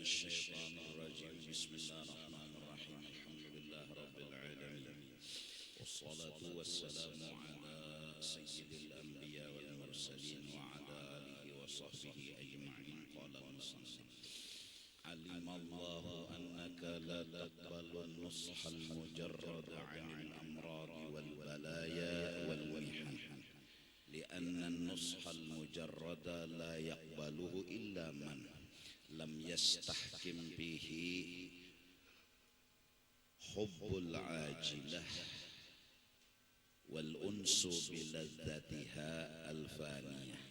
الشيطان الرجيم بسم الله الرحمن الرحيم الحمد لله رب العالمين والصلاة والسلام على سيد الأنبياء والمرسلين وعلى آله وصحبه أجمعين قال المصنف علم الله أنك لا تقبل النصح المجرد عن الأمراض والبلايا والمحن لأن النصح المجرد لا يقبله إلا من لم يستحكم به حب العاجلة والأنس بلذتها الفانية.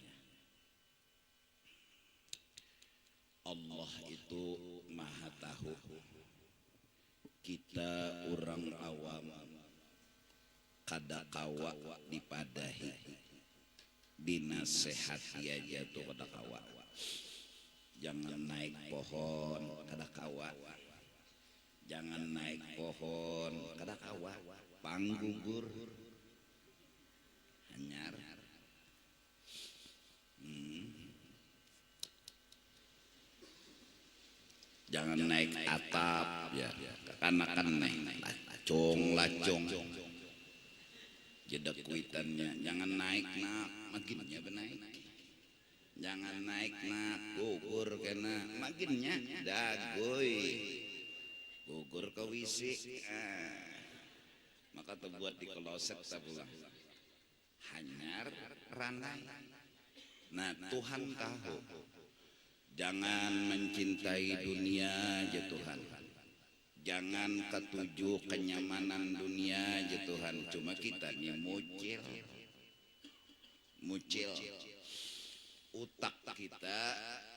Allah itu maha tahu, kita orang awam kada kawa dipadahi dinasehati aja tuh kada kawa. Jangan naik pohon kada kawa, jangan naik pohon kada kawa, panggugur hanyar. Jangan naik atap ya, kanakan naik lacong jedak kuitannya. Jangan naik nak maginnya benaik, jangan naik nak gugur kena maginnya dagoy gugur kawisi. Maka terbuat di kloset tabulah hanyar ranai. Nah Tuhan tahu, jangan mencintai dunia aja Tuhan, jangan ketujuh kenyamanan dunia aja Tuhan. Cuma kita nih mucil utak kita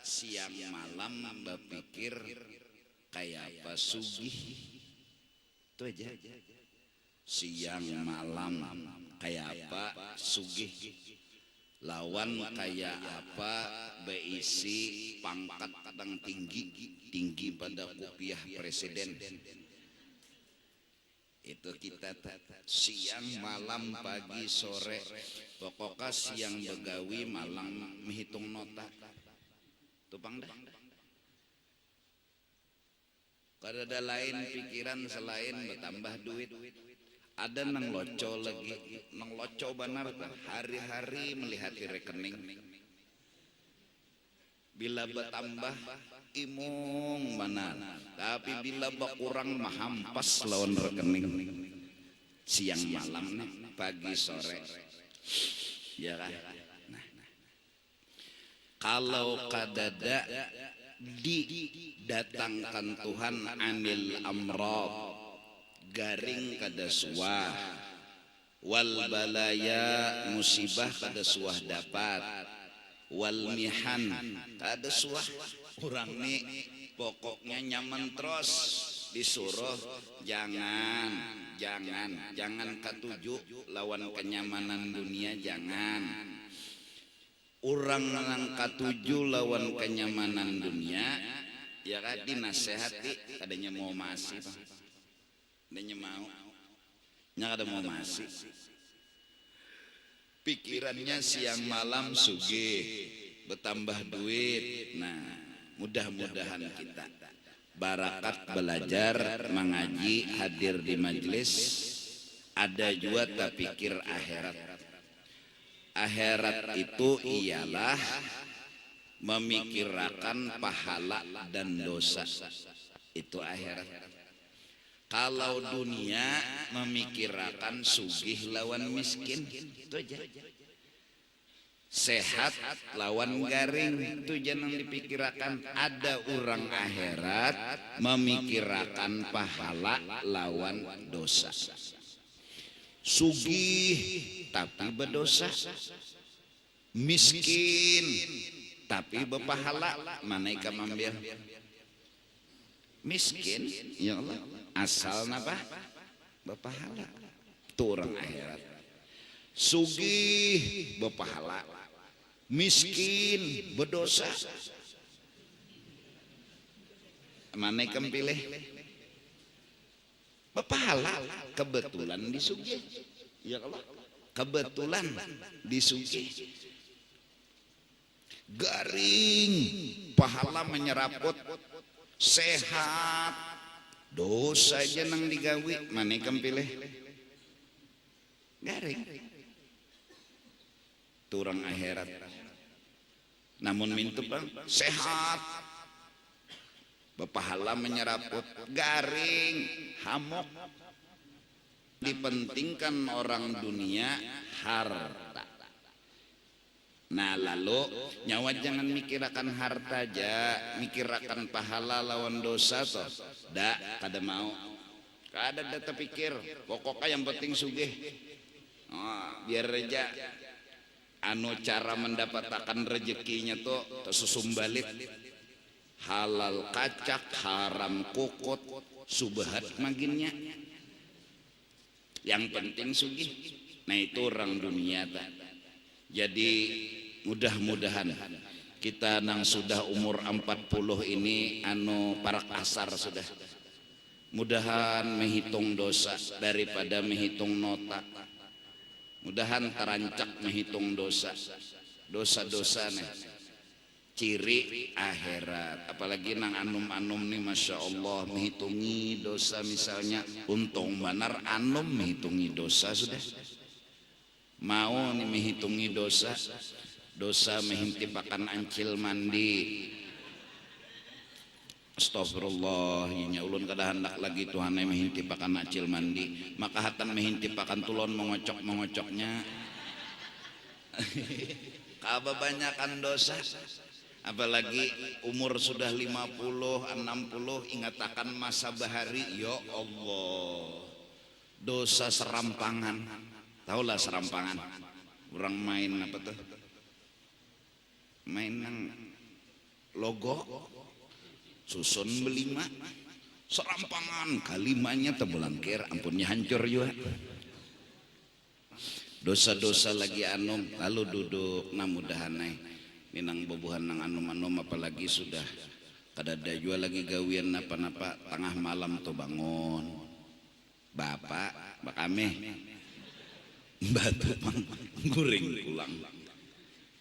siang malam berpikir kayak apa sugih itu aja. Siang malam kayak apa sugih, lawan kayak apa beisi pangkat kadang tinggi pada kopiah presiden. Itu kita siang malam pagi sore pokoknya siang begawi malam menghitung nota tupang dah. Kada ada lain pikiran selain bertambah duit. Ada nang loco lagi, nang loco benar hari-hari melihat di rekening. Bila bertambah imung benar, tapi bila berkurang mahampas lawan rekening. Siang malam pagi sore, ya kan? Nah, kalau kadada didatangkan Tuhan anil amrad, garing kada suah, wal balaya musibah kada suah dapat, wal mihan kada suah. Orang nih pokoknya nyaman terus disuruh jangan ketujuh lawan kenyamanan dunia, jangan. Orang yang ketujuh lawan kenyamanan dunia ya kan dinasehati kadanya mau masih adanya mau ada mau masih pikirannya siang malam sugih bertambah duit. Nah mudah-mudahan kita barakat belajar mengaji hadir di majelis ada juga tak pikir akhirat itu ialah memikirkan pahala dan dosa. Itu akhirat. Kalau dunia memikirkan sugih lawan miskin, itu aja. Sehat lawan garing, itu jangan dipikirkan. Ada orang akhirat memikirkan pahala lawan dosa. Sugih tapi berdosa, miskin tapi berpahala. Mana ikan ambil miskin ya Allah asal napa berpahala. Itu orang akhirat. Sugih berpahala, miskin berdosa. Mana ikan pilih berpahala? Kebetulan disugih ya Allah, kebetulan disugih. Garing pahala menyeraput sehat, dosa aja nang digawi, manekam pilih garing turang akhirat. Namun mintu bang sehat, bepahala menyeraput, garing, hamok. Dipentingkan orang dunia harta. Nah lalu nyawa jangan mikirakan harta aja, mikirakan pahala lawan dosa toh. Dak kada mau, kada data pikir. Pokoknya yang penting sugih. Biar aja anu cara mendapatkan rezekinya tuh susumbalit. Halal kacak, haram kukut, subhat maginnya. Yang penting sugih. Nah itu orang dunia tak. Jadi mudah-mudahan kita nang sudah umur 40 ini anu parak asar sudah. Mudahan menghitung dosa daripada menghitung nota. Mudahan terancak menghitung dosa. Dosa-dosa nih ciri akhirat. Apalagi nang anum-anum nih Masya Allah menghitungi dosa, misalnya untung benar anum menghitungi dosa sudah. Mau nih menghitungi dosa, dosa menghintipakan ancil mandi. Astagfirullah, inya ulun kada hendak lagi Tuhan menghintipakan ancil mandi. Maka hatan menghintipakan tulon mengocok-mengocoknya. Kebanyakan dosa. Apalagi umur sudah 50, 60, ingatakan masa bahari, ya Allah. Dosa serampangan. Taulah serampangan. Orang main apa tuh? Main nang logo susun belima serampangan kalimanya tebulangkir ampunnya hancur juga. Dosa-dosa lagi anum lalu duduk namudahan minang bobohan nang anum-anum, apalagi sudah kadada juga lagi gawian napa-napa tengah malam tuh bangun bapak bakame batu guring pulang.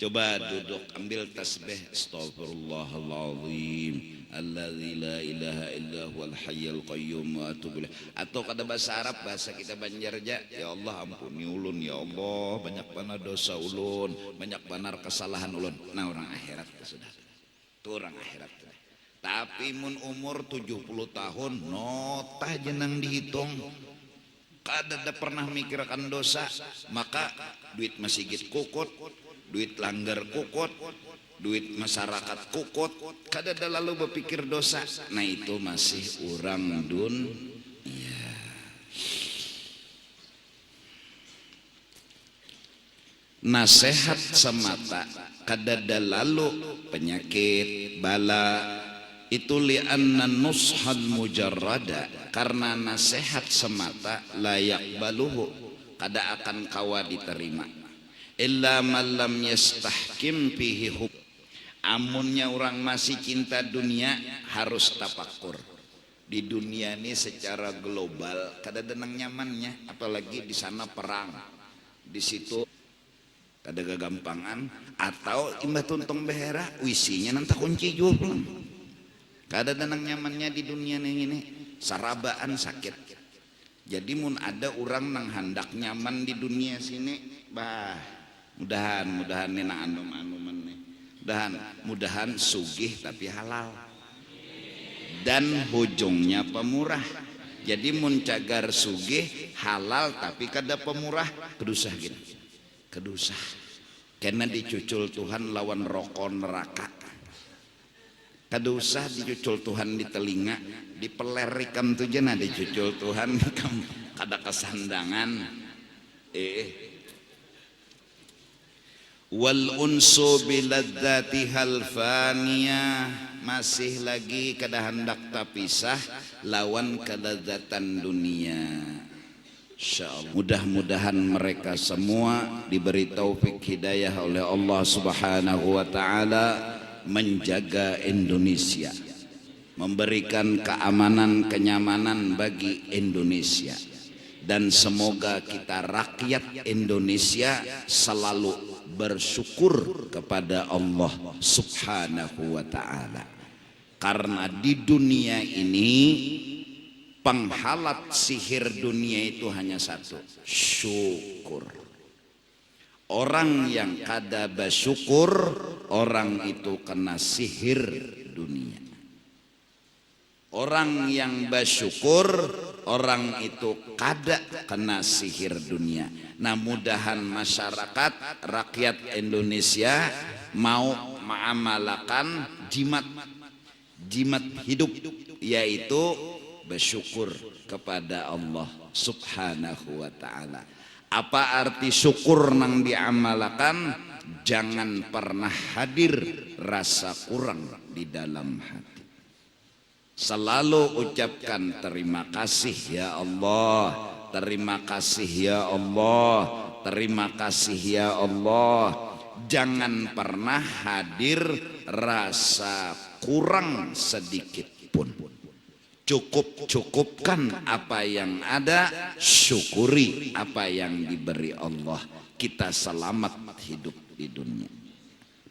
Coba duduk ambil tasbih astagfirullahaladzim alladzi la ilaha illa huwal hayyul qayyum wa atubu ilaih. Atau kada bahasa Arab, bahasa kita Banjarja, ya Allah ampuni ulun ya Allah, banyak benar dosa ulun, banyak benar kesalahan ulun. Nah orang akhirat sudah itu orang akhirat. Tapi mun umur 70 tahun nota jenang dihitung, kada pernah mikirkan dosa, maka duit masjid kukut, duit langgar kukut, duit masyarakat kukut, kada lalu berpikir dosa. Nah itu masih orang dunia. Nasihat semata kada lalu penyakit bala itu li'anna nushal mujarrada, karena nasihat semata layak baluhu kada akan kawa diterima illa man lam yastahkim fihi hub. Amunnya orang masih cinta dunia harus tapakur di dunia ini secara global, kada denang nyamannya, apalagi di sana perang, di situ kada gagampangan, atau imbah tuntung behera wisinya nanti kunci juga pulang. Kada denang nyamannya di dunia ini, sarabaan sakit. Jadi mun ada orang nang hendak nyaman di dunia sini, bah mudahan nih nang anum-anuman nih, mudahan sugih tapi halal dan ujungnya pemurah. Jadi mun cagar sugih halal tapi kada pemurah, kedusah gitu, kedusah. Karena dicucul Tuhan lawan rokok neraka. Kada usah dicucul Tuhan di telinga, dipelerikan tuh jana dicucul Tuhan kada kesandangan. Wal unsu biladzatihal faniyah, masih lagi kada hendak tapisah lawan kelezatan dunia. Insyaallah mudah-mudahan mereka semua diberi taufik hidayah oleh Allah Subhanahu wa taala menjaga Indonesia, memberikan keamanan kenyamanan bagi Indonesia, dan semoga kita rakyat Indonesia selalu bersyukur kepada Allah Subhanahu wa taala. Karena di dunia ini penghalat sihir dunia itu hanya satu, syukur. Orang yang kada bersyukur, orang itu kena sihir dunia. Orang yang bersyukur, orang itu kada kena sihir dunia. Nah, mudahan masyarakat rakyat Indonesia mau mengamalkan jimat hidup, yaitu bersyukur kepada Allah Subhanahu wa ta'ala. Apa arti syukur nang diamalkan? Jangan pernah hadir rasa kurang di dalam hati. Selalu ucapkan terima kasih ya Allah, terima kasih ya Allah, terima kasih ya Allah. Jangan pernah hadir rasa kurang sedikit pun. Cukupkan apa yang ada, syukuri apa yang diberi Allah. Kita selamat hidup di dunia.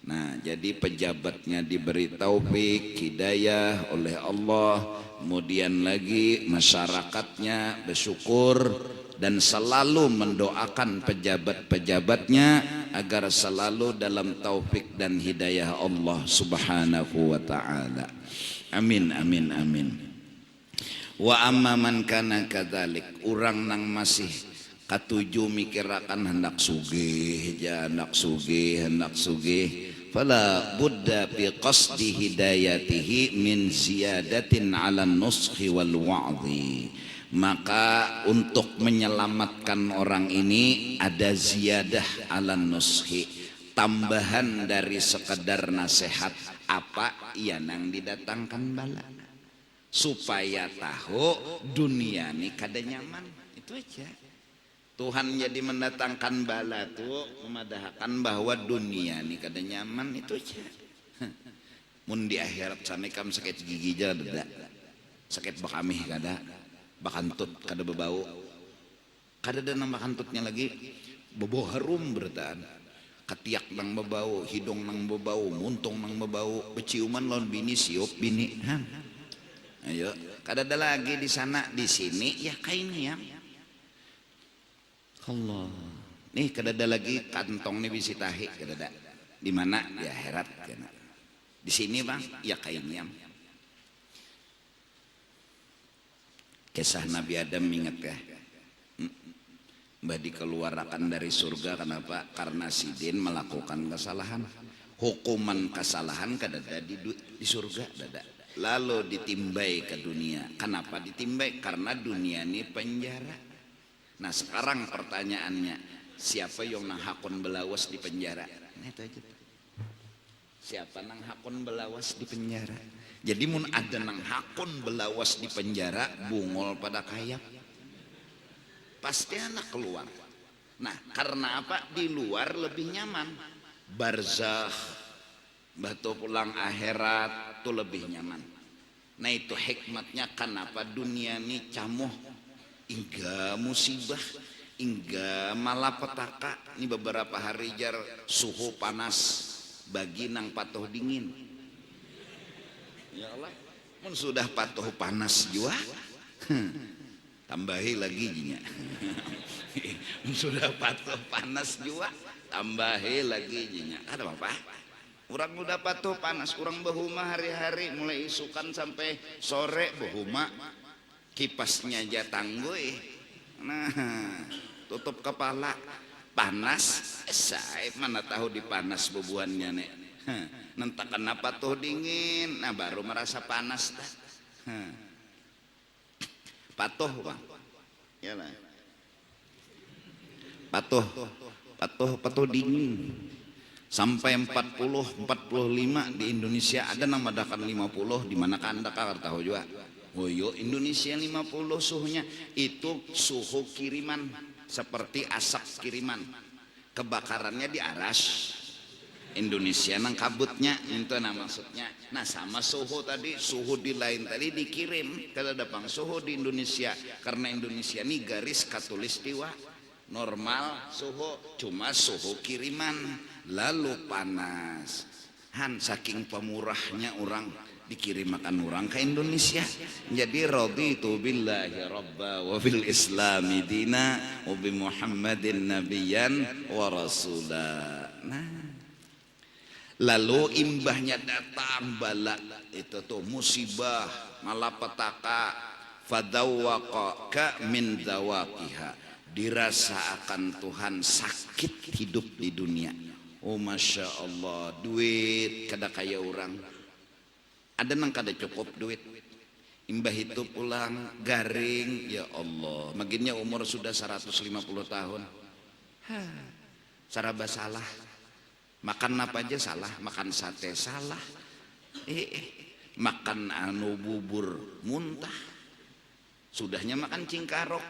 Nah, jadi pejabatnya diberi taufik, hidayah oleh Allah, kemudian lagi masyarakatnya bersyukur dan selalu mendoakan pejabat-pejabatnya agar selalu dalam taufik dan hidayah Allah Subhanahu wa ta'ala. Amin, amin, amin. Wa amma man kana kadzalik, urang nang masih katuju mikirakan hendak sugih, hendak sugih, fala budda bi qasdi hidayatihi min ziyadatin ala nuskhi wal wa'dhi. Maka untuk menyelamatkan orang ini ada ziyadah ala nuskhi, tambahan dari sekedar nasihat. Apa ia nang didatangkan bala, supaya tahu dunia ini kada nyaman. Itu aja. Tuhan jadi mendatangkan bala tuh memadahkan bahwa dunia ini kada nyaman. Itu aja. Mun di akhirat sana kam sakit gigi aja ada, sakit bakamih kada, bakantut kada bebau, kada ada nama kantutnya lagi, bebau harum bertaan, ketiak nang bebau, hidung nang bebau, muntung nang bebau, peciuman lawan bini siup bini. Ayo, kada ada lagi di sana, di sini ya kainnya. Allah, nih kada ada lagi kantong nih bisi tahi, kada ada. Di mana? Di akhirat. Di sini bang, ya kainnya. Kisah Nabi Adam ingat ya? Mbah dikeluarkan dari surga kenapa? Karena sidin melakukan kesalahan. Hukuman kesalahan kada ada di surga, kada. Lalu ditimbai ke dunia. Kenapa ditimbai? Karena dunia ini penjara. Nah sekarang pertanyaannya, siapa yang nang hakun belawas di penjara? Nah itu aja. Siapa nang hakun belawas di penjara? Jadi mun ada nang hakun belawas di penjara, bungol pada kayap, pasti anak keluar. Nah karena apa? Di luar lebih nyaman. Barzakh, batu pulang akhirat itu lebih nyaman. Nah itu hikmatnya kenapa dunia ini camuh, hingga musibah, hingga malapetaka. Ini beberapa hari jar suhu panas bagi nang patuh dingin. Ya Allah, mun sudah patuh panas jua, tambahi lagi jinya. Sudah patuh panas jua, tambahi lagi jinya. Ada apa? Orang udah patuh panas, orang behuma hari-hari mulai isukan sampai sore behuma, kipasnya aja tangguh. Nah, tutup kepala, panas, saya mana tahu dipanas bebuannya nek. Nanti kenapa tuh dingin, nah baru merasa panas. Patuh bang, ya lah. Patuh dingin sampai 40, 45 di Indonesia ada nama dakan 50, di mana kan anda kagak tahu juga. Oh yo Indonesia 50 suhunya itu suhu kiriman, seperti asap kiriman. Kebakarannya di aras Indonesia nang kabutnya itu nah maksudnya. Nah sama suhu tadi, suhu di lain tadi dikirim kada dapang suhu di Indonesia, karena Indonesia ini garis katulistiwa normal suhu, cuma suhu kiriman lalu panas. Han saking pemurahnya orang dikirim makan orang ke Indonesia. Jadi raditu billahi rabba wa bil islami dina wa bi Muhammadin nabiyyan wa rasula. Nah, lalu imbahnya datang bala itu tuh musibah malapetaka, fadawwaqa min dawaqiha, dirasa akan Tuhan sakit hidup di dunia. Oh masya Allah, duit kada kaya orang, ada nang kada cukup duit. Imbah itu pulang garing, ya Allah, maginnya umur sudah 150 tahun. Saraba salah, makan apa aja salah, makan sate salah, makan anu bubur muntah, sudahnya makan cingkarok,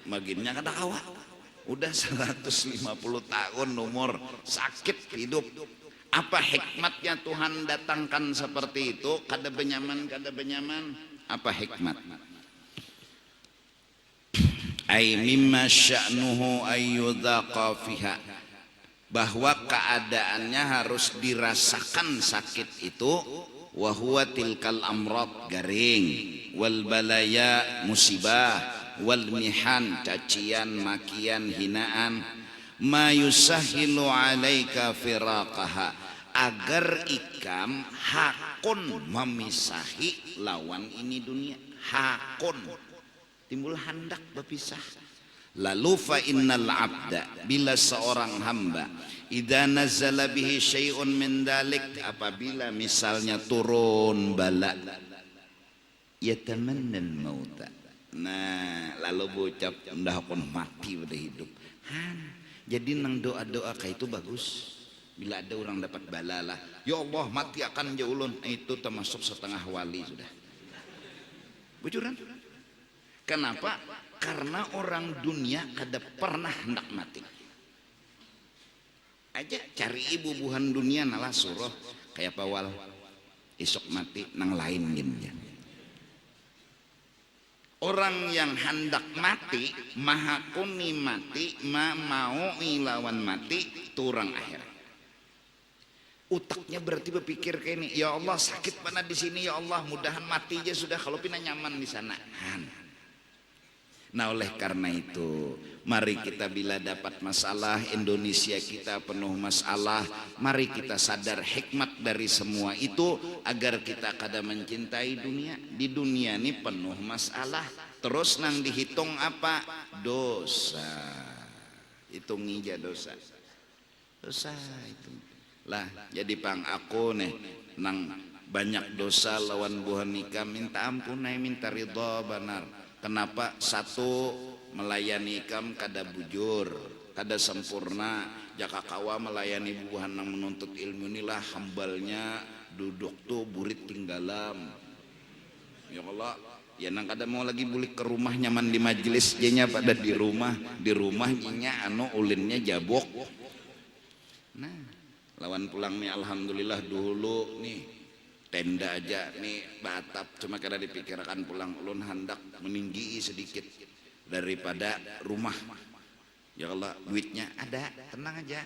maginnya kada kawa. Udah 150 tahun umur, sakit hidup. Apa hikmatnya Tuhan datangkan seperti itu? Kada benyaman, kada benyaman. Apa hikmat? Ay mimma sya'nuhu ayyudhaqa fiha, bahwa keadaannya harus dirasakan sakit itu. Wa huwa tilkal amrad, garing, wal balaya, musibah, wal mihan, cacian, makian, hinaan, ma yusahilu alaika firaqaha, agar ikam hakun memisahi lawan ini dunia. Hakun timbul hendak berpisah. Lalu fa innal abda, bila seorang hamba, idza nazala bihi syai'un min dalik, apabila misalnya turun bala, yatamannal mauta. Nah, lalu bocap ndah pun mati udah hidup. Jadi nang doa-doa kayak itu bagus. Bila ada orang dapat bala lah, ya Allah mati akan jaulun, itu termasuk setengah wali sudah. Bujuran. Kenapa? Karena orang dunia kada pernah hendak mati. Aja cari ibu buhan dunia nalah suruh kayak pawal esok mati nang lain gini. Orang yang hendak mati, maha kuni mati, mau ilawan mati, turang akhirat. Utaknya berarti berpikir kayak ini, ya Allah sakit mana di sini, ya Allah mudahan mati aja sudah, kalau pina nyaman di sana. Nah oleh karena itu, mari kita bila dapat masalah, Indonesia kita penuh masalah, mari kita sadar hikmat dari semua itu agar kita kada mencintai dunia. Di dunia ini penuh masalah, terus nang dihitung apa? Dosa. Hitung ija dosa. Dosa itu. Lah jadi pang aku nih nang banyak dosa lawan buhan nikah, minta ampun, minta ridha benar. Kenapa? Satu, melayani ikam kada bujur, kada sempurna. Jaka kawa melayani buhan yang menuntut ilmu inilah hambalnya duduk tuh burit tinggalam. Ya Allah, ya nang kada mau lagi bulik ke rumah nyaman di majelis jenya pada di rumah nya anu ulinnya jabok. Nah, lawan pulang nih alhamdulillah dulu nih tenda aja nih batap, cuma kada dipikirkan pulang ulun hendak meninggi sedikit daripada rumah. Ya Allah duitnya ada, tenang aja.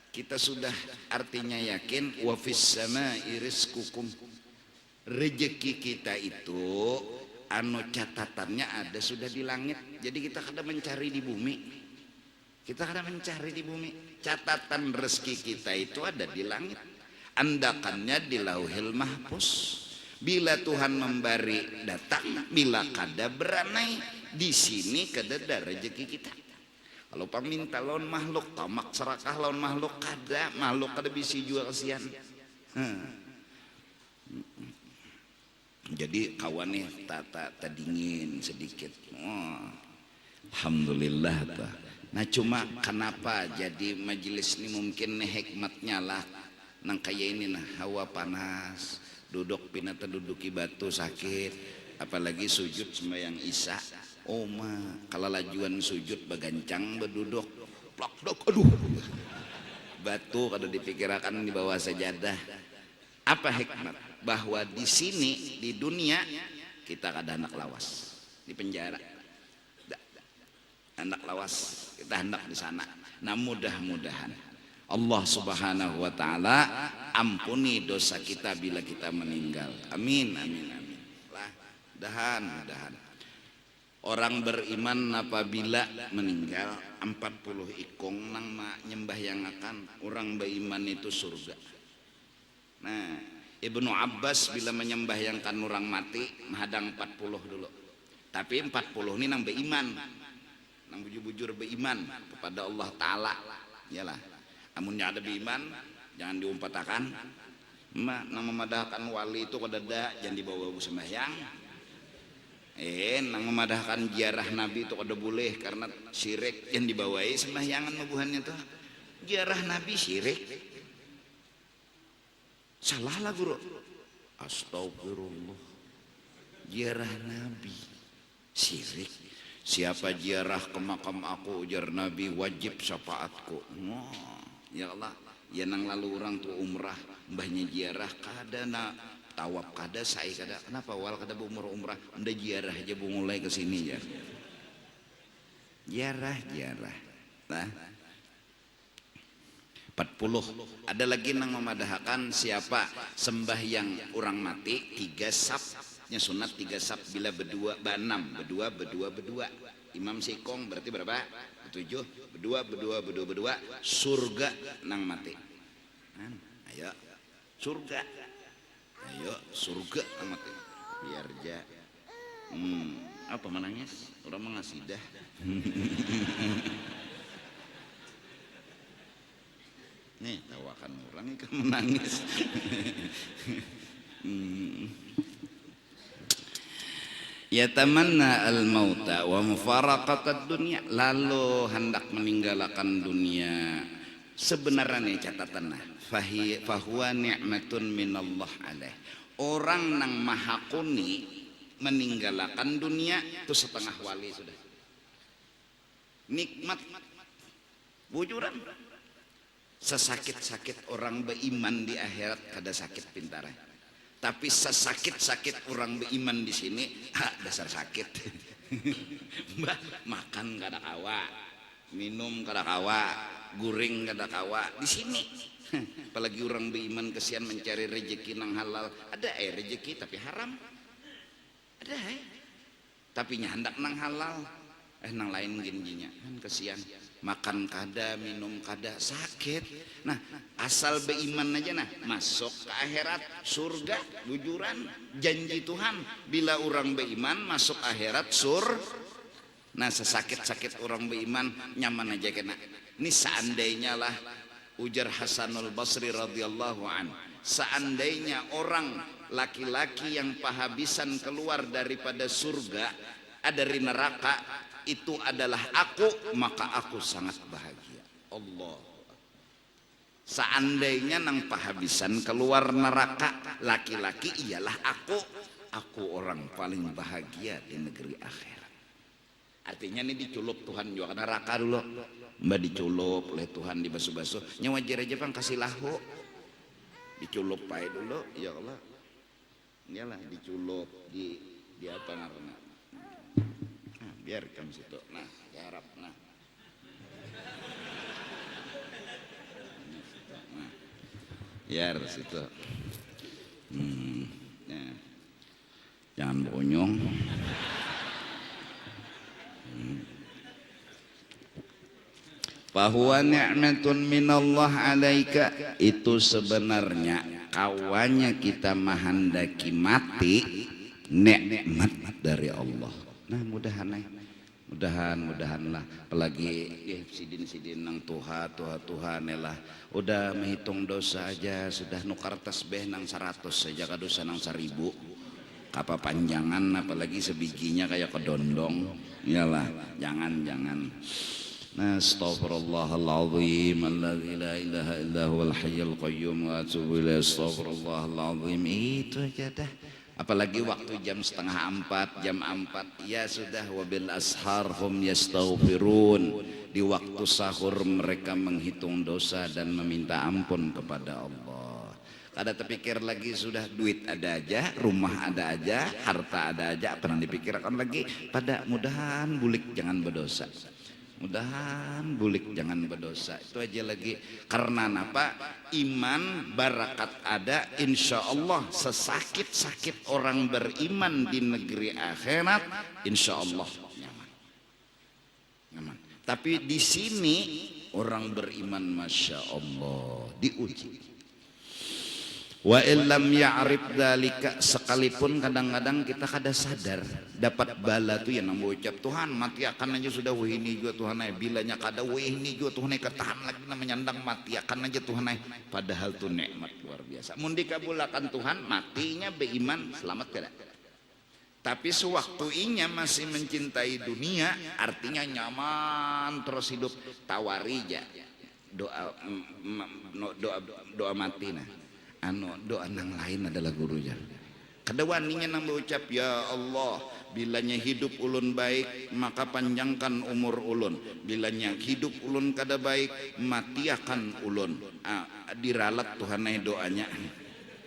Kita sudah artinya yakin wa fis samai rizqukum, rezeki kita itu anu catatannya ada sudah di langit. Jadi kita kada mencari di bumi. Kita kada mencari di bumi, catatan rezeki kita itu ada di langit, andakannya di lauhil mahfuz. Bila Tuhan memberi datang, bila kada beranai di sini kada ada rezeki kita. Kalau paminta lawan makhluk, tamak serakah lawan makhluk kada bisa jual kasihan. Jadi kawan nih tata dingin sedikit. Alhamdulillah ta. Nah cuma kenapa jadi majelis ini mungkin hikmatnya lah nang kayak ini nah hawa panas, duduk pinata duduki batu sakit, apalagi sujud sembahyang isya. Oh ma kalau lajuan sujud bagancang berduduk plak dok, aduh batu kada dipikirkan di bawah sajadah. Apa hikmat? Bahwa di sini di dunia kita kada anak lawas di penjara. Hendak lawas kita hendak di sana. Nah mudah-mudahan Allah Subhanahu wa taala ampuni dosa kita bila kita meninggal. Amin amin amin. Lah, mudahan orang beriman apabila meninggal 40 ikong nang nyembah yang akan orang beriman itu surga. Nah, Ibnu Abbas bila menyembahyangkan orang mati menghadang 40 dulu. Tapi 40 ini nang beriman, nang bujur-bujur beriman kepada Allah Ta'ala. Yalah, amunnya ada beriman jangan diumpatakan. Nang memadahkan wali itu kadada jangan dibawa sembahyang. Nang memadahkan ziarah Nabi itu kada boleh karena syirik yang dibawai sembahyangan mabuhannya tuh. Ziarah Nabi syirik. Salah lah guru. Astagfirullah. Ziarah Nabi syirik. Siapa ziarah ke makam aku ujar Nabi wajib syafaatku. Ya Allah, ya nang lalu orang tuh umrah mbahnya ziarah kada na tawaf kada sai kada. Kenapa wal kada umrah anda ziarah aja mulai ke sini ya. Ziarah. Nah. 40. Ada lagi nang memadahkan siapa sembahyang orang mati 3 sapnya sunat 3 sap bila berdua banam berdua imam sikong berarti berapa 7 berdua surga nang mati. Ayo surga nang mati biar ja apa menangis orang mengasidah. Nih tawakan orang ikan menangis. Ya tamanna al-mauta wa mufaraqatad dunya, lalu hendak meninggalkan dunia. Sebenarnya catatan fahuwa ni'matun minallah alaih. Orang nang maha kuni meninggalkan dunia itu setengah wali sudah. Nikmat bujuran. Sesakit-sakit orang beriman di akhirat kada sakit pintar. Tapi sesakit-sakit orang beriman di sini dasar sakit. Makan kada kawa, minum kada kawa, guring kada kawa di sini. Apalagi orang beriman kesian mencari rezeki nang halal. Ada rezeki tapi haram. Ada tapi hendak nang halal. Nang lain ginjinya kan kesian. Makan kada, minum kada, sakit. Nah, asal beriman aja nah, masuk ke akhirat, surga, bujuran, janji Tuhan. Bila orang beriman masuk akhirat nah sesakit-sakit orang beriman nyaman aja kena. Ini seandainya lah ujar Hasanul Basri radhiyallahu an. Seandainya orang laki-laki yang pahabisan keluar daripada surga dari neraka itu adalah aku, maka aku sangat bahagia. Allah. Seandainya nang pahabisan keluar neraka laki-laki ialah aku orang paling bahagia di negeri akhirat. Artinya ini diculup Tuhan juga neraka dulu. Mbak diculup oleh Tuhan di basuh-basuh. Nyawa aja bang kasih lahu. Diculup pae dulu, ya Allah. Iyalah diculup di apa namanya? Biar kamu situ, nah garap, nah biar situ, nah. Jangan bonyong. Fahuwa ni'matun minallah alaika, itu sebenarnya kawannya kita menghendaki mati nikmat dari Allah. Nah mudahanlah apalagi sidin nang Tuhan lah udah menghitung dosa aja sudah nukar tasbih nang 100 saja kadosa nang 1000 kapa panjangan apalagi sebijinya kayak kedondong iyalah jangan nah astaghfirullahaladzim alladzi la ilaha illa huwal hayyul qayyum wa atubu ilaihi astaghfirullahaladzim itu aja dah. Apalagi waktu jam 3:30, jam 4 ya sudah wabil ashar hum yastaghfirun. Di waktu sahur mereka menghitung dosa dan meminta ampun kepada Allah. Kada terpikir lagi sudah duit ada aja, rumah ada aja, harta ada aja, apa yang dipikirkan lagi pada mudahan bulik jangan berdosa. Mudahan bulik jangan berdosa. Itu aja lagi. Karena apa? Iman barakat ada, insya Allah sesakit-sakit orang beriman di negeri akhirat, insya Allah nyaman. Nyaman. Tapi di sini orang beriman masya Allah diuji. Wa illam ya'rif dzalika, sekalipun kadang-kadang kita kada sadar dapat bala tuh yang nambah ucap Tuhan mati akan aja sudah wah ini juga Tuhan ay bilanya kada wah ini juga Tuhan ay ketahan lagi namanya nyandang mati akan aja Tuhan ay, padahal tuh nikmat luar biasa. Mun dikabulakan Tuhan matinya beriman selamat kada. Tapi sewaktu inya masih mencintai dunia artinya nyaman terus hidup tawari aja doa mati nah. Doa nang lain adalah gurunya. Kada waninya nang berucap ya Allah, bilanya hidup ulun baik maka panjangkan umur ulun. Bilanya hidup ulun kada baik matiakan ulun. Diralat Tuhan ay doanya.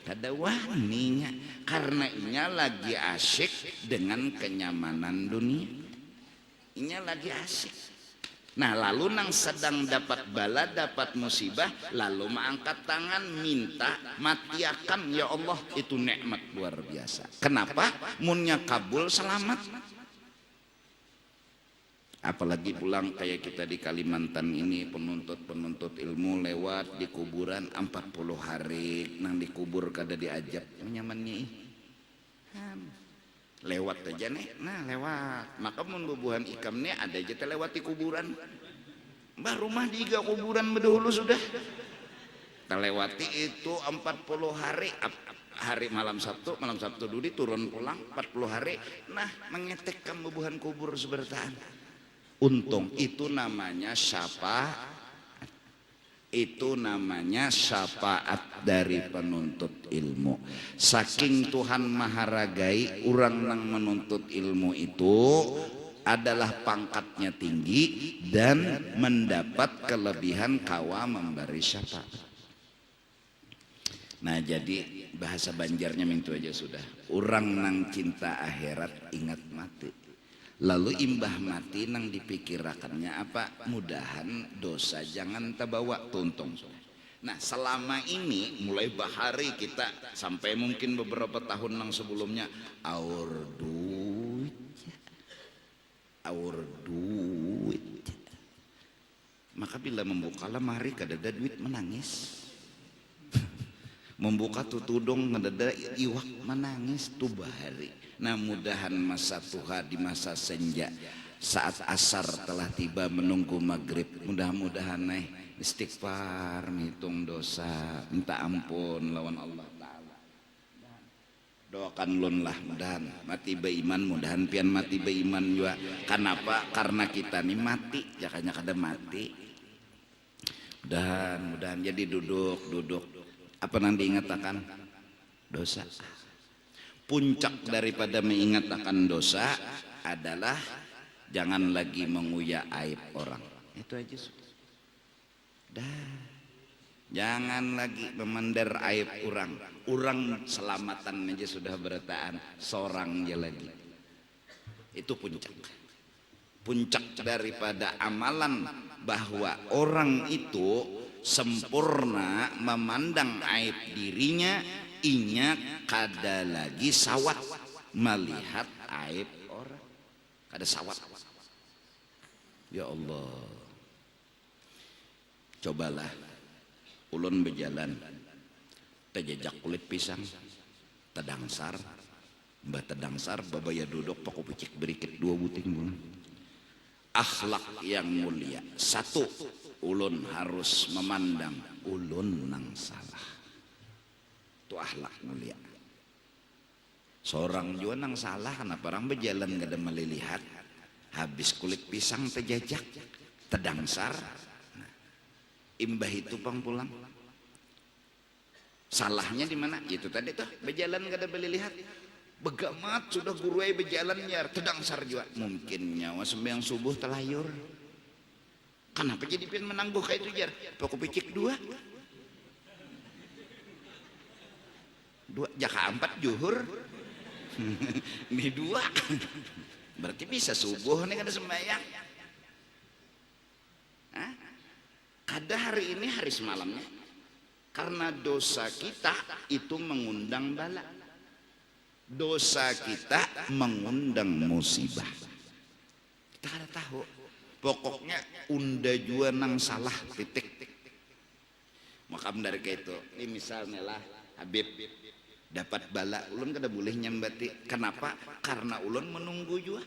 Kada waninya karena inya lagi asyik dengan kenyamanan dunia. Inya lagi asyik. Nah lalu nang sedang dapat bala dapat musibah lalu mengangkat tangan minta matiakan ya Allah, itu nikmat luar biasa. Kenapa? Munnya kabul selamat. Apalagi pulang kayak kita di Kalimantan ini penuntut ilmu lewat di kuburan 40 hari nang dikubur kada diajak nyamannya lewat aja nih, nah lewat maka mun bubuhan ikam nih ada aja lewat di kuburan bah rumah diga kuburan berdahulu sudah terlewati itu 40 hari malam Sabtu dulu turun pulang 40 hari nah mengetekkan bubuhan kubur sebertaan untung itu namanya syafaat. Itu namanya syafaat dari penuntut ilmu. Saking Tuhan maharagai orang yang menuntut ilmu itu adalah pangkatnya tinggi dan mendapat kelebihan kawa memberi syafaat. Nah jadi bahasa Banjarnya mintu aja sudah. Orang nang cinta akhirat ingat mati. Lalu imbah mati nang dipikirakannya apa? Mudahan dosa jangan terbawa tuntung. Nah selama ini mulai bahari kita sampai mungkin beberapa tahun nang sebelumnya aur duit. Maka bila membuka lemari kadada duit menangis. Membuka tutudong kadada iwak menangis tuh bahari. Nah mudahan masa tuha di masa senja saat asar telah tiba menunggu maghrib mudah-mudahan istighfar menghitung dosa minta ampun lawan Allah Ta'ala doakan lun lah mudahan mati beiman mudahan pian mati beiman juga. Kenapa? Karena kita nih mati jakanya kada mati mudahan jadi duduk apa nanti ingatakan dosa. Puncak daripada mengingat akan dosa adalah jangan lagi menguyak aib orang. Itu aja sudah. Jangan lagi memendar aib orang. Orang selamatan aja sudah bertaan. Seorang aja lagi. Itu puncak. Puncak daripada amalan bahwa orang itu sempurna memandang aib dirinya. Inya kada lagi sawat melihat aib orang kada sawat. Ya Allah cobalah ulun berjalan terjejak kulit pisang tedangsar mbah tedangsar babaya duduk pokok picik berikit 2 buting bulan. Akhlak yang mulia satu ulun harus memandang ulun nang salah. Itu akhlak mulia. Seorang juga nang salah kenapa orang berjalan gak ada melilihat habis kulit pisang terjajak terdangsar nah, imbah itu pang pulang salahnya di mana itu tadi tuh berjalan gak ada melilihat begamat sudah guru ay berjalan nyar terdangsar juga mungkin nyawa sembahyang subuh telayur kenapa jadi pian menangguh kayak itu jar pokok picik 2 jaka 4 juhur ini 2 berarti bisa subuh nih kada sembahyang ada hari ini hari semalamnya, karena dosa kita itu mengundang bala, dosa kita mengundang musibah. Kita kada tahu, pokoknya unda jua nang salah titik. Makam dari itu, ini misalnya lah Habib dapat bala, ulun kada boleh nyambati. Kenapa? Karena ulun menunggu jua.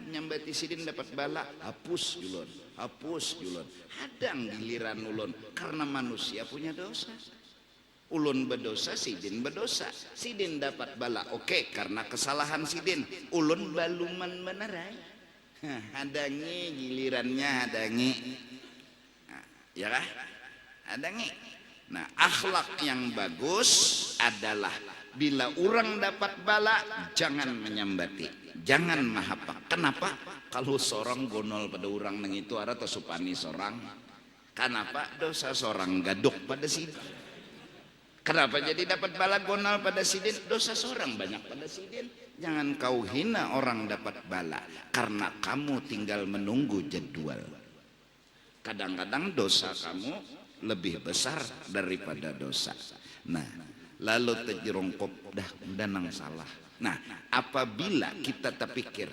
Nyambati sidin dapat bala, hapus julun, hapus julun. Hadang giliran ulun, karena manusia punya dosa. Ulun berdosa, sidin berdosa. Sidin dapat bala, oke, karena kesalahan sidin. Ulun baluman menerai. Hadangi gilirannya, hadangi. Ya kah? Hadangi. Nah, akhlak yang bagus adalah bila orang dapat bala, jangan menyambati, jangan mahapak. Kenapa? Kalau seorang gonol pada orang nang itu ada tersupani seorang. Kenapa? Dosa seorang gaduk pada sidin. Kenapa jadi dapat bala gonol pada sidin? Dosa seorang banyak pada sidin. Jangan kau hina orang dapat bala, karena kamu tinggal menunggu jadwal. Kadang-kadang dosa kamu lebih besar daripada dosa. Nah, lalu terjerongkop dah nang salah. Nah, apabila kita terpikir,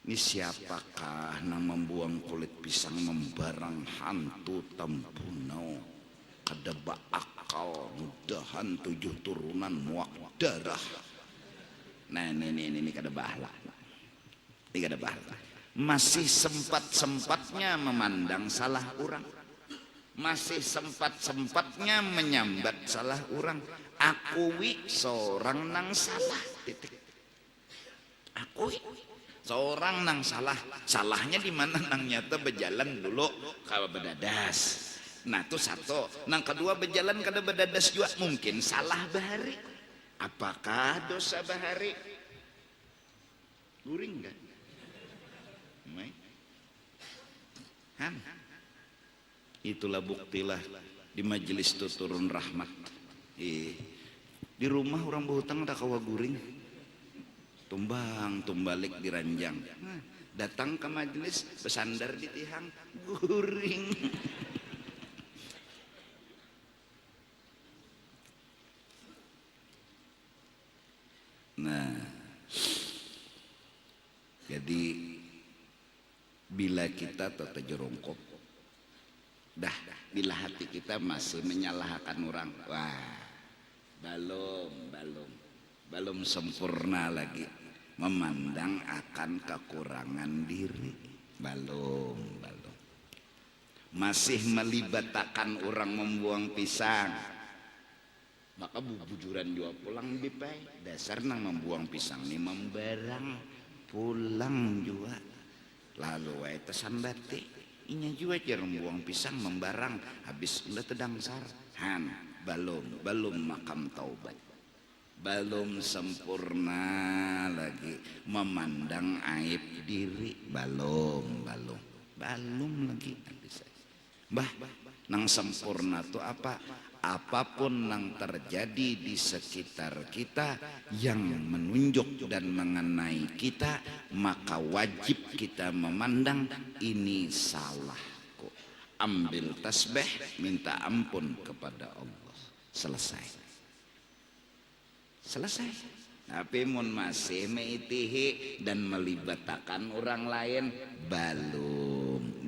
ini siapakah nang membuang kulit pisang membarang hantu Tampunau, kada baakal, mudahan 7 turunan muak darah. Nah, ini kada bahala. Ini kada bahala. Masih sempat-sempatnya memandang salah orang, masih sempat-sempatnya menyambat salah orang. Akui seorang nang salah, titik. Akui seorang nang salah. Salahnya di mana? Nang nyata berjalan dulu kalau berdadas. Nah, itu satu. Nang kedua, berjalan kada berdadas juga mungkin salah bahari. Apakah dosa bahari? Guring kan? Itulah buktilah di majelis itu turun rahmat. Di rumah orang berhutang ada kawa guring, tumbang tumbalik di ranjang. Datang ke majelis bersandar di tihang, guring. Nah, jadi bila kita tetap jerongkop, dah bila hati kita masih menyalahkan orang, wah, belum sempurna lagi memandang akan kekurangan diri, belum masih melibatkan orang membuang pisang, maka bujuran juga pulang bipai. Dasar nang membuang pisang nih membarang pulang juga, lalu itu sambati inya juga jarang buang pisang membarang habis udah tedangsar. Belum makam taubat, belum sempurna lagi memandang aib diri, belum lagi. Bah, nang sempurna tuh apa? Apapun yang terjadi di sekitar kita yang menunjuk dan mengenai kita, maka wajib kita memandang ini salahku. Ambil tasbih, minta ampun kepada Allah. Selesai. Tapi mun masih meitihi dan melibatkan orang lain, belum.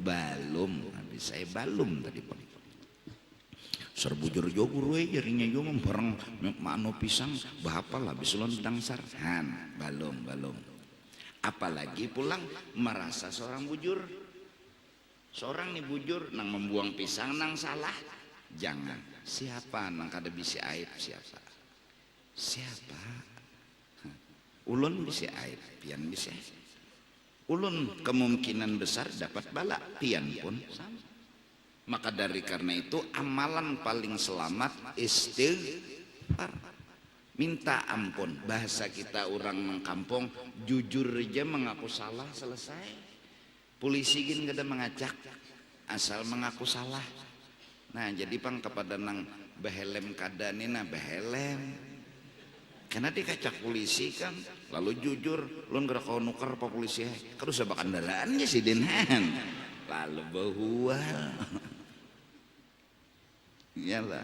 Habis saya belum tadi Pak. Serbujur jogur we jarinya yo membareng mano pisang bahapa lah bisulon dangsar. Belum. Apalagi pulang merasa seorang bujur. Seorang nih bujur nang membuang pisang nang salah. Jangan. Siapa nang kada bisi aib siapa? Ulun bisi aib, pian bisi. Ulun kemungkinan besar dapat bala, pian pun sama. Maka dari karena itu amalan paling selamat istighfar, minta ampun. Bahasa kita orang mengkampung, jujur aja mengaku salah, selesai. Polisi gin kada mengacak, asal mengaku salah. Nah jadi pang kepada nang behelem kada nina behelem, karena dikacak polisi kan, lalu jujur, lu nggak kau nuker apa polisi, kan usah bakan dalaannya sih dinhan. lalu bahwa iyalah.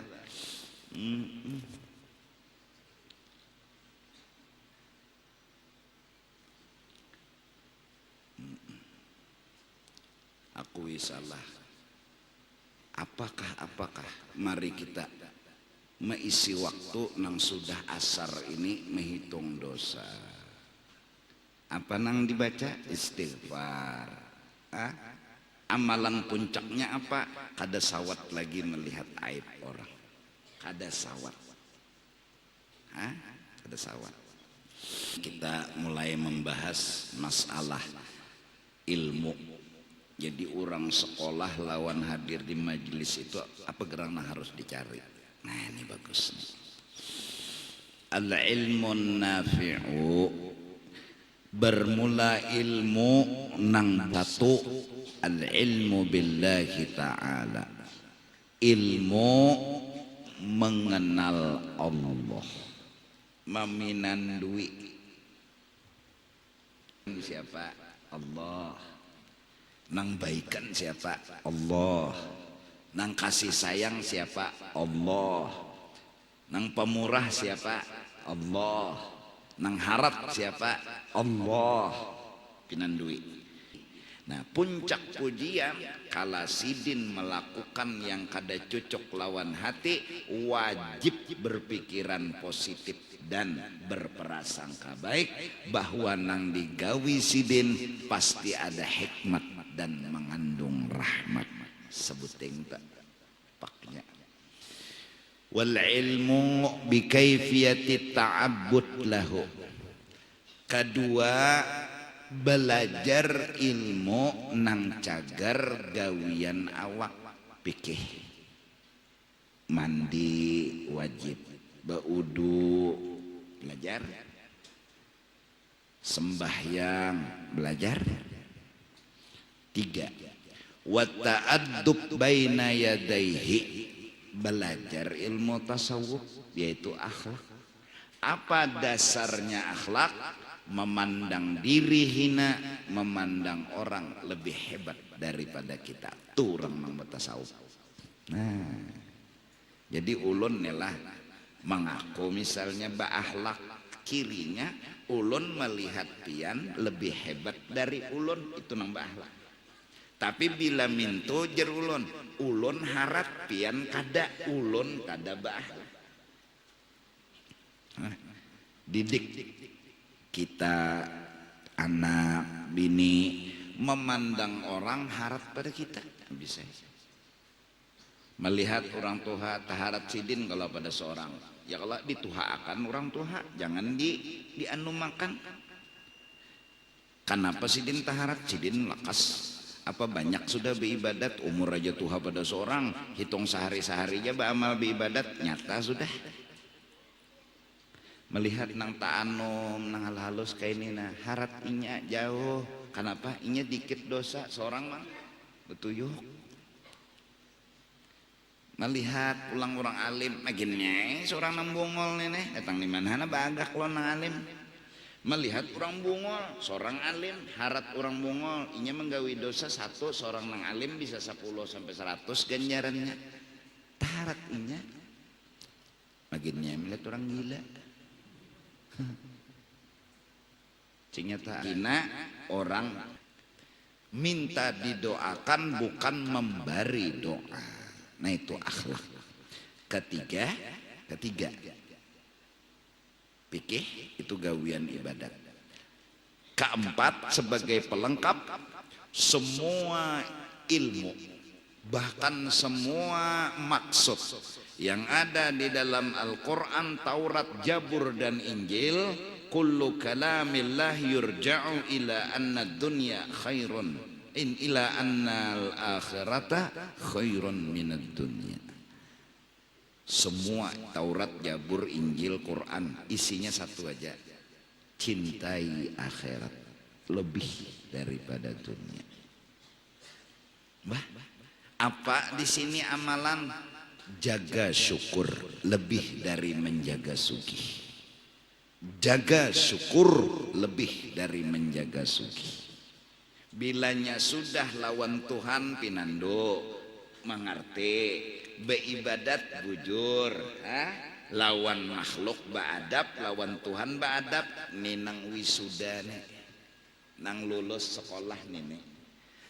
Akui salah. Apakah mari kita meisi waktu nang sudah asar ini menghitung dosa. Apa nang dibaca? Istighfar. Amalan puncaknya apa? Kada sawat lagi melihat aib orang. Kada sawat. Kada sawat. Kita mulai membahas masalah ilmu. Jadi orang sekolah lawan hadir di majelis itu apa gerana harus dicari. Nah ini bagus nih. Al-ilmun nafi'u, bermula ilmu nang satu, al-ilmu billahi ta'ala, ilmu mengenal Allah. Meminandui siapa? Allah. Nang baikan siapa? Allah. Nang kasih sayang siapa? Allah. Nang pemurah siapa? Allah. Nang harap siapa? Allah. Pinandui. Nah puncak pujian kala sidin melakukan yang kada cocok lawan hati, wajib berpikiran positif dan berprasangka baik bahwa nang digawi sidin pasti ada hikmat dan mengandung rahmat. Sebuting tak paknya. Wal ilmu bi kaifiyati ta'abbud lahu. Kedua, belajar ilmu nang cagar gawian awak pikih. Mandi wajib, baudu belajar, sembahyang belajar. 3, wa ta'addub baina yadaihi, belajar ilmu tasawuf yaitu akhlak. Apa dasarnya akhlak? Memandang diri hina, memandang orang lebih hebat daripada kita. Tuh orang mang bertasawuf. Nah, jadi ulun nelah mengaku misalnya berakhlak, kirinya ulun melihat pian lebih hebat dari ulun, itu nang berakhlak. Tapi bila minto jer ulun harap pian kada, ulun kada berakhlak. Didik kita anak bini memandang orang harap pada kita bisa melihat orang tua taharat sidin kalau pada seorang ya kalau dituhaakan orang tua jangan dianu makan. Kenapa sidin taharat? Sidin lakas apa banyak sudah beribadat, umur aja tuha pada seorang hitung sehari-sehari aja beramal beribadat, nyata sudah melihat nang ta'anum nang halus kayak ini nah harat inya jauh. Kenapa? Inya dikit dosa seorang mah betuyuk. Melihat ulang orang alim maginnya seorang nang bungol nenek datang di mana bagak lo nang alim. Melihat orang bungol seorang alim, harat orang bungol inya menggawi dosa satu, seorang nang alim bisa 10 sampai 100 ganjarannya. Taharat inya maginnya melihat orang gila. Ternyata orang minta didoakan bukan memberi doa. Nah itu akhlak. Ketiga pikih itu gawian ibadat. Keempat sebagai pelengkap semua ilmu bahkan semua maksud yang ada di dalam Al-Quran, Taurat, Jabur dan Injil, kullu kalamillah yurja'u ila anna dunya khairun ila anna al-akhirata khairun minad dunya. Semua Taurat, Jabur, Injil, Quran isinya satu aja, cintai akhirat lebih daripada dunia. Apa di sini amalan? Jaga syukur lebih dari menjaga sugih. Jaga syukur lebih dari menjaga sugih. Bilanya sudah lawan Tuhan pinando mengerti, beibadat bujur, lawan makhluk baadab, lawan Tuhan baadab, ninang wisuda nih, nang lulus sekolah nih.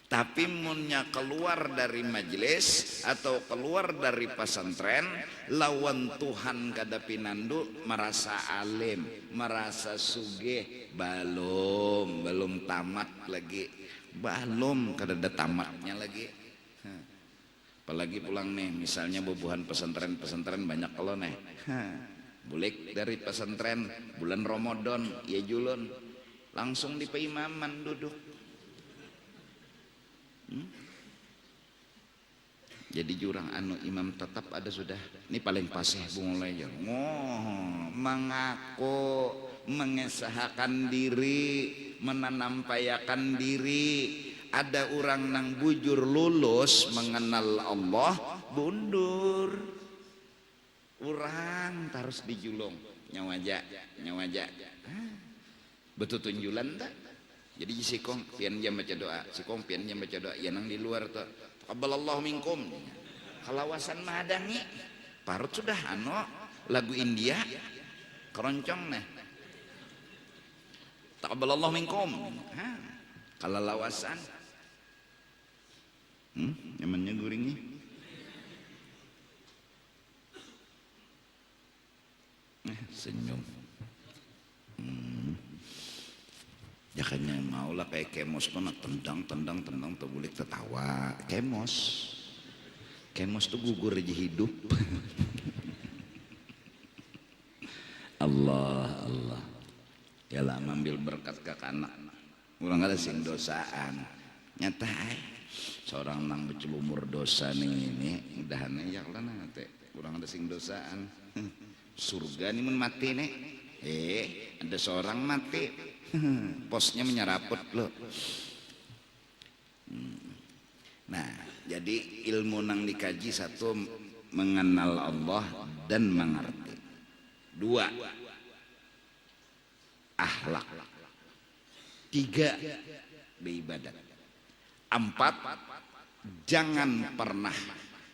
Tapi munnya keluar dari majelis atau keluar dari pesantren, lawan Tuhan kada pinandu, merasa alim, merasa sugih, belum tamat lagi, belum kada ada tamatnya lagi. Apalagi pulang nih, misalnya bubuhan pesantren banyak kalau nih, bulik dari pesantren bulan Ramadan, ya julun, langsung di peimaman duduk. Jadi jurang anu imam tetap ada sudah. Ini paling pasih mulai ya. Mengaku, mengesahkan diri, menampayakan diri. Ada orang nang bujur lulus mengenal Allah, bundur. Orang harus dijulung, nyawaja. Betul tunjulan tak? Jadi sikong pian jam baca doa, ya nang di luar tuh. Taqabbalallahu minkum. Kalawasan mahadangi. Parut sudah lagu India keroncong nih. Taqabbalallahu minkum. Kalalawasan. Nyamannya guringnya. Senyum. Ya kayaknya maulah kayak kemos tuh tendang tuh bulik tertawa. Kemos tuh gugur aja hidup. Allah ya lah ambil berkat ke anak orang ada sing dosaan nyata seorang nang bercelumur dosa nih ini mudahan ya lah nanti orang ada sing dosaan surga nih mun mati nih ada seorang mati posnya menyeraput loh. Nah, jadi ilmu nang dikaji satu mengenal Allah dan mengerti. 2 akhlak. 3 beribadat. 4 jangan pernah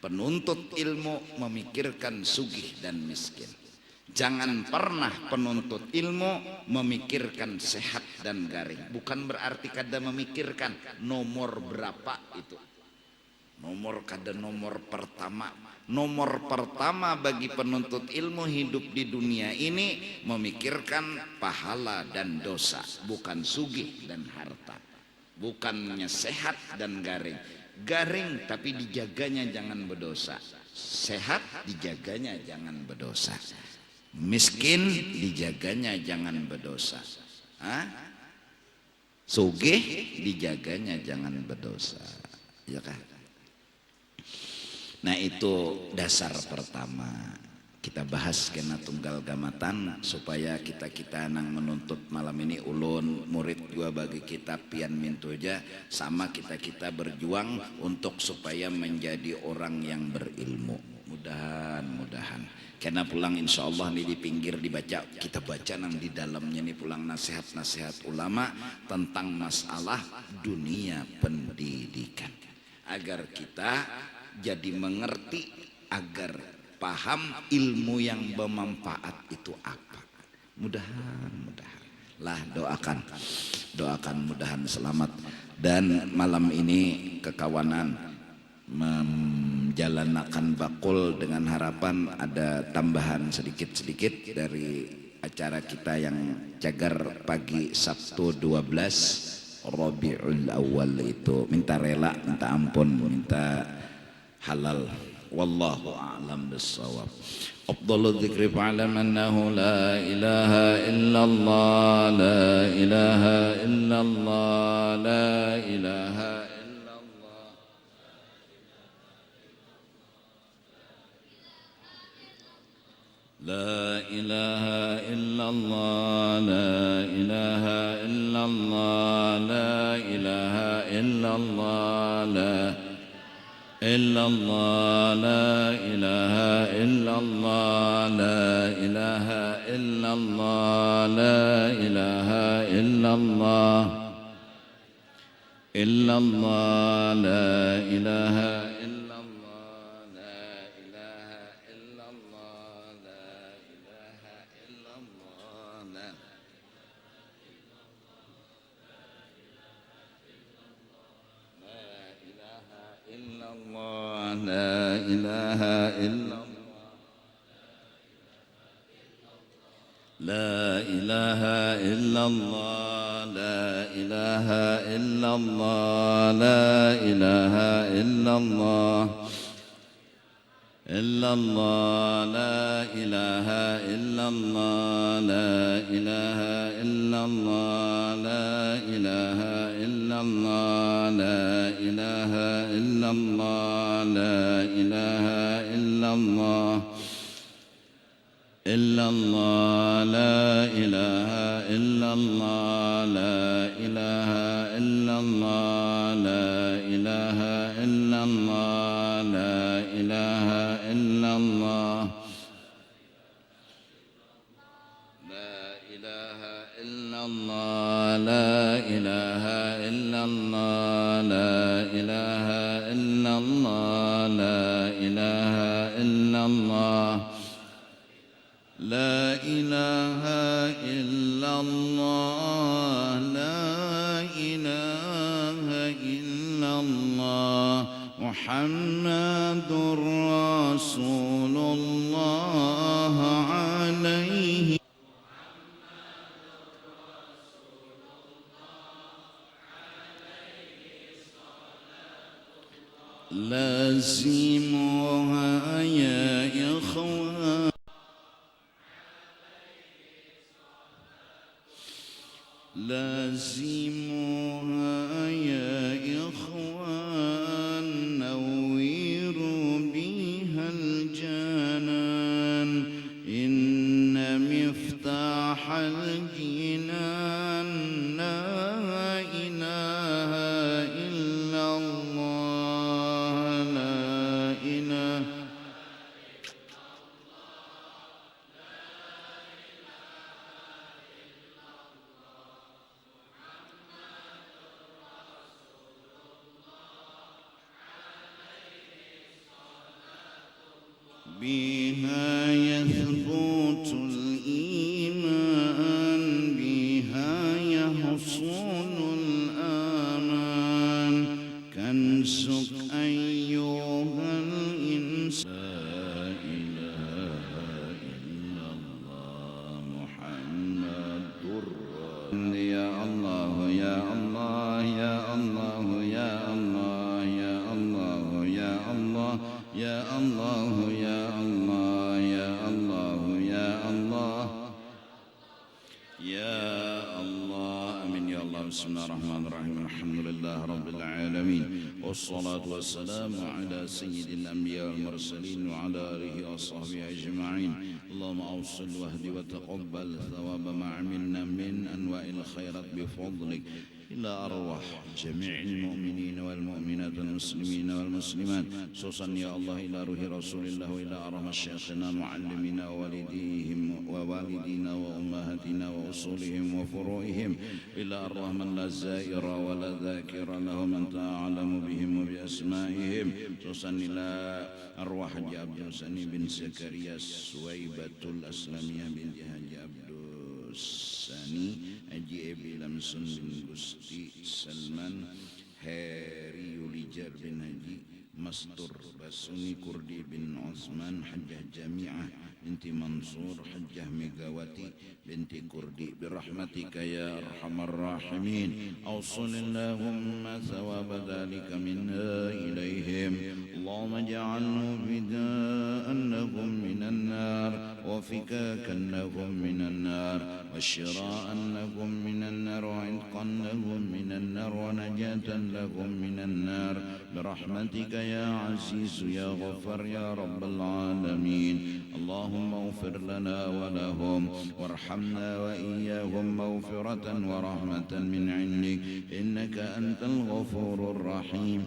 penuntut ilmu memikirkan sugih dan miskin. Jangan pernah penuntut ilmu memikirkan sehat dan garing. Bukan berarti kada memikirkan nomor berapa itu. Nomor pertama. Nomor pertama bagi penuntut ilmu hidup di dunia ini memikirkan pahala dan dosa, bukan sugih dan harta. Bukannya sehat dan garing. Garing tapi dijaganya jangan berdosa. Sehat dijaganya jangan berdosa. Miskin dijaganya jangan berdosa. Sugih dijaganya jangan berdosa. Ya kan? Nah itu dasar pertama. Kita bahas kena tunggal gamatan supaya kita nang menuntut malam ini ulun murid gua bagi kita pian mintuja sama kita berjuang untuk supaya menjadi orang yang berilmu. Mudahan. Karena pulang insya Allah nih di pinggir dibaca, kita baca nang di dalamnya nih pulang nasihat-nasihat ulama tentang masalah dunia pendidikan. Agar kita jadi mengerti, agar paham ilmu yang bermanfaat itu apa. Mudahan. Lah doakan mudahan selamat. Dan malam ini kekawanan menjalankan bakul dengan harapan ada tambahan sedikit dari acara kita yang cagar pagi Sabtu 12 Rabiul Awal itu. Minta rela, minta ampun, minta halal. Wallahu a'lam bissawab. Afdhalul dzikri fa'lam annahu la ilaha illallah, la ilaha illallah, la ilaha لا إله إلا الله لا إله إلا الله لا إله إلا الله لا إلا الله لا إله إلا الله لا إله إلا الله لا إله إلا الله إلا الله لا إله إلا الله لا إله إلا الله لا إله إلا الله لا إله إلا الله لا إله إلا الله لا إله إلا الله لا إله إلا الله إلا الله لا إله إلا الله لا إله إلا الله لا إله إلا الله لا إله إلا الله لا إله إلا الله إلا الله لا إله إلا الله لا إله إلا الله لا إله إلا الله لا إله إلا الله لا إله إلا الله لا إله إلا الله لا إله إلا الله لا إله إلا الله لا إله إلا الله لا إله إلا الله محمد رسول الله عليه لازمها يا إخوان لازموها يا إخوان نوّروا بها الجنان إن مفتاح الجنان لا إله إلا الله لا إله بها يثبت الإيمان بها يحصل الأمان كنزك أيها الإنسان لا إله إلا الله محمد رسول يا الله يا الله يا الله يا الله يا الله يا الله يا الله يا الله يا الله يا الله يا الله آمين يا الله بسم الله الرحمن الرحيم الحمد لله رب العالمين والصلاة والسلام على سيد الأنبياء والمرسلين وعلى آله وصحبه أجمعين اللهم أوصل واهد وتقبل ثواب ما عملنا من أنواع الخيرات بفضلك إلى أرواح جميع المؤمنين والمؤمنات والمسلمين والمسلمات خصوصا يا الله إلى روح رسول الله وإلى أرحم شيخنا معلمنا ووالديهم ووالدينا وأمهاتنا وأصولهم وفروعهم إلى أرواح من لا زائر ولا ذاكر لهم أنت أعلم بهم وبأسمائهم خصوصا إلى أرواح حج عبد السني بن زكريا سويبة الأسلامية بنت حج عبد Sani Haji Ebi Lamsun bin Gusti Salman Heri Yulijar bin Haji Mastur Basuni Kurdi bin Osman Hajjah Jami'ah binti Mansur Hajjah Megawati binti Kurdi birahmatika ya arhamar rahimin awsalillahumma thawaba dhalika minna ilayhim Allahumma ja'alhu fida'an lahum minan nar wa fikakan lahum minan nar وشراء لكم من النار وعتقا لكم من النار ونجاة لكم من النار برحمتك يا عزيز يا غفر يا رب العالمين اللهم اغفر لنا ولهم وارحمنا وإياهم مغفرة ورحمة من عندك إنك أنت الغفور الرحيم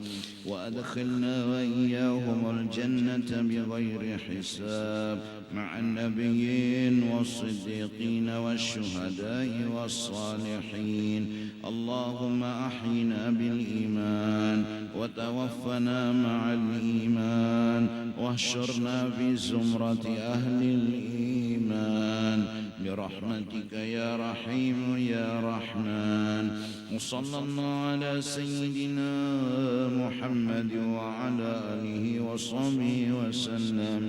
وأدخلنا وإياهم الجنة بغير حساب مع النبيين والصديقين والشهداء والصالحين. اللهم أحينا بالإيمان وتوفنا مع الإيمان واحشرنا في زمرة أهل الإيمان برحمتك يا رحيم يا رحمن. وصلى الله على سيدنا محمد وعلى آله وصحبه وسلم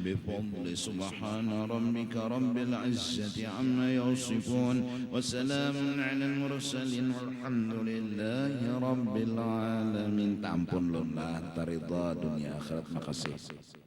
بفضل سبحان ربك رب العزة عما يصفون وسلام على المرسلين والحمد لله رب العالمين. Tampun lho lah, ridha dunia akhirat. Makasih.